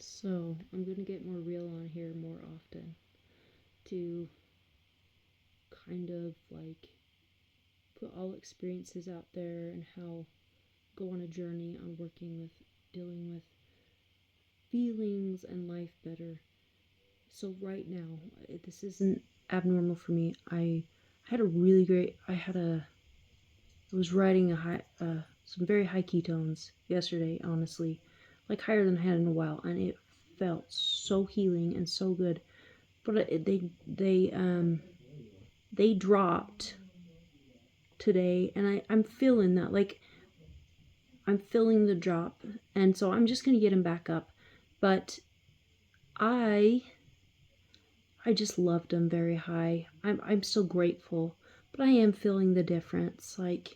So, I'm going to get more real on here more often to kind of like put all experiences out there and how go on a journey on working with dealing with feelings and life better. So, right now, this isn't abnormal for me. I had a really great, I was riding some very high ketones yesterday, honestly, like higher than I had in a while, and it felt so healing and so good. But they dropped today, and I'm feeling that, like I'm feeling the drop, and so I'm just gonna get them back up. But I I just loved them very high. I'm still grateful, but I am feeling the difference. Like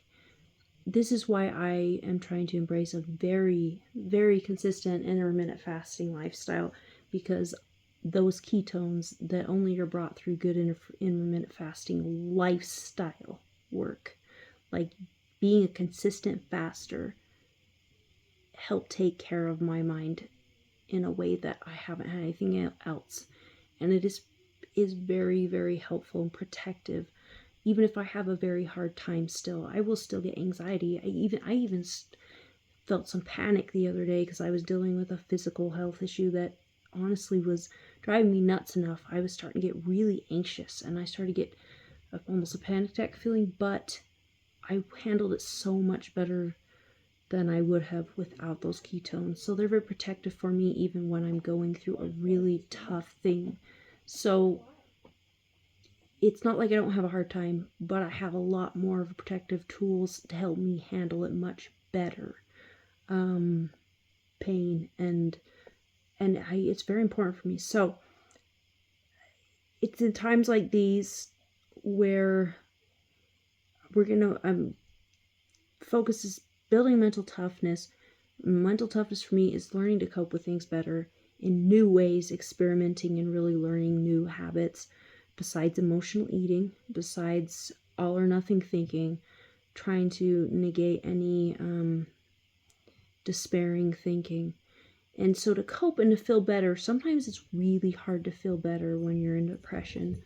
this is why I am trying to embrace a very, very consistent intermittent fasting lifestyle, because those ketones that only are brought through good intermittent fasting lifestyle work, like being a consistent faster, help take care of my mind in a way that I haven't had anything else. And it is very, very helpful and protective. Even if I have a very hard time still, I will still get anxiety. I even felt some panic the other day because I was dealing with a physical health issue that honestly was driving me nuts enough. I was starting to get really anxious and I started to get almost a panic attack feeling, but I handled it so much better than I would have without those ketones. So they're very protective for me even when I'm going through a really tough thing. So it's not like I don't have a hard time, but I have a lot more of protective tools to help me handle it much better. Pain it's very important for me. So it's in times like these where we're gonna focus is building mental toughness. Mental toughness for me is learning to cope with things better in new ways, experimenting and really learning new habits besides emotional eating, besides all or nothing thinking, trying to negate any despairing thinking. And so to cope and to feel better, sometimes it's really hard to feel better when you're in depression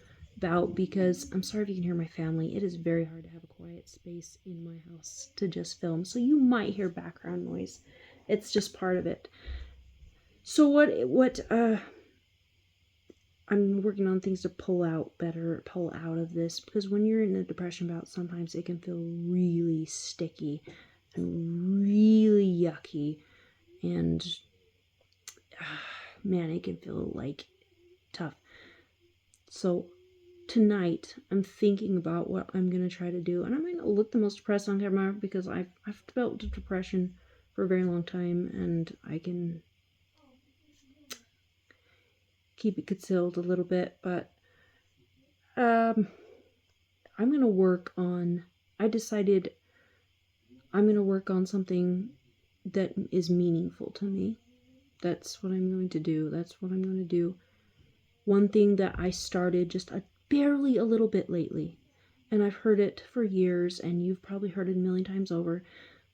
because I'm sorry if you can hear my family. It is very hard to have a quiet space in my house to just film. So you might hear background noise. It's just part of it. So what I'm working on things to pull out of this, because when you're in a depression bout, sometimes it can feel really sticky and really yucky, and man, it can feel like tough. So tonight I'm thinking about what I'm gonna try to do, and I might not look the most depressed on camera because I've felt depression for a very long time, and I can keep it concealed a little bit, but I'm gonna work on. I decided I'm gonna work on something that is meaningful to me. That's what I'm going to do. That's what I'm going to do. One thing that I started just barely a little bit lately, and I've heard it for years, and you've probably heard it a million times over,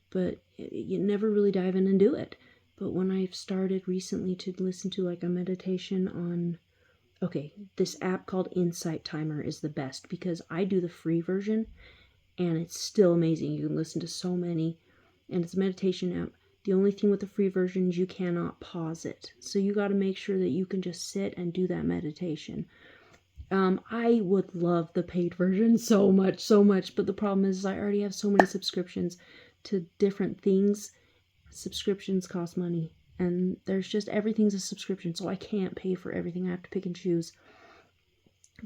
but you never really dive in and do it. But when I've started recently to listen to like a meditation on, okay, this app called Insight Timer is the best because I do the free version and it's still amazing. You can listen to so many, and it's a meditation app. The only thing with the free version is you cannot pause it. So you got to make sure that you can just sit and do that meditation. I would love the paid version so much, but the problem is I already have so many subscriptions to different things. Subscriptions cost money, and there's just everything's a subscription, so I can't pay for everything. I have to pick and choose.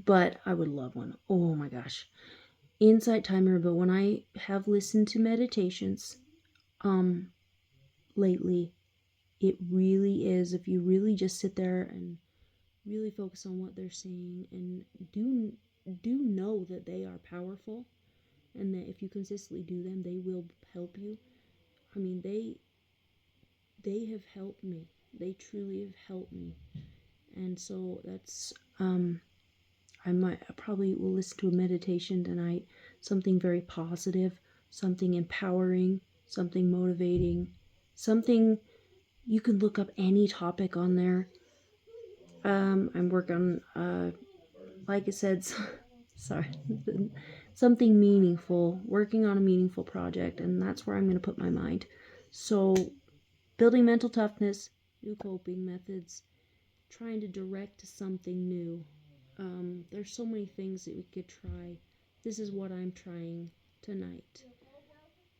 But I would love one. Oh my gosh. Insight Timer, but when I have listened to meditations lately, it really is, if you really just sit there and really focus on what they're saying and do know that they are powerful and that if you consistently do them they will help you. I mean, they have helped me. They truly have helped me. And so that's I probably will listen to a meditation tonight, something very positive, something empowering, something motivating, something You can look up any topic on there. I'm working on, like I said, sorry, something meaningful, working on a meaningful project, and that's where I'm going to put my mind. So, building mental toughness, new coping methods, trying to direct to something new. There's so many things that we could try. This is what I'm trying tonight.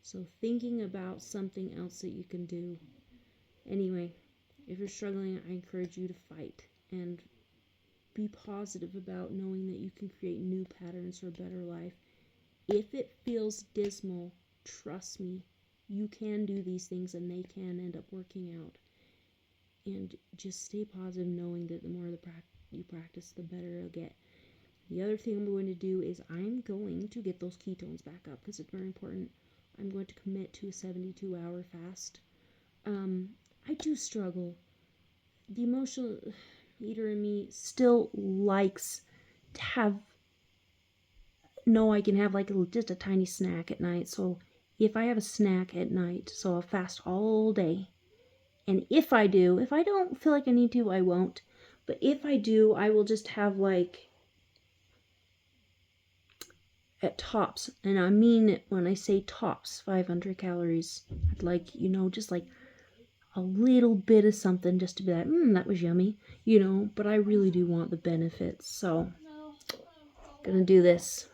So, thinking about something else that you can do. Anyway, if you're struggling, I encourage you to fight and be positive about knowing that you can create new patterns for a better life. If it feels dismal, trust me, you can do these things and they can end up working out. And just stay positive knowing that the more you practice, the better it'll get. The other thing I'm going to do is I'm going to get those ketones back up because it's very important. I'm going to commit to a 72-hour fast. I do struggle. The emotional eater in me still likes to know I can have like just a tiny snack at night. So if I have a snack at night, so I'll fast all day. And if I don't feel like I need to, I won't. But if I do, I will just have like at tops, and I mean it when I say tops, 500 calories. I'd like, just like a little bit of something just to be like, that was yummy, but I really do want the benefits. So, gonna do this.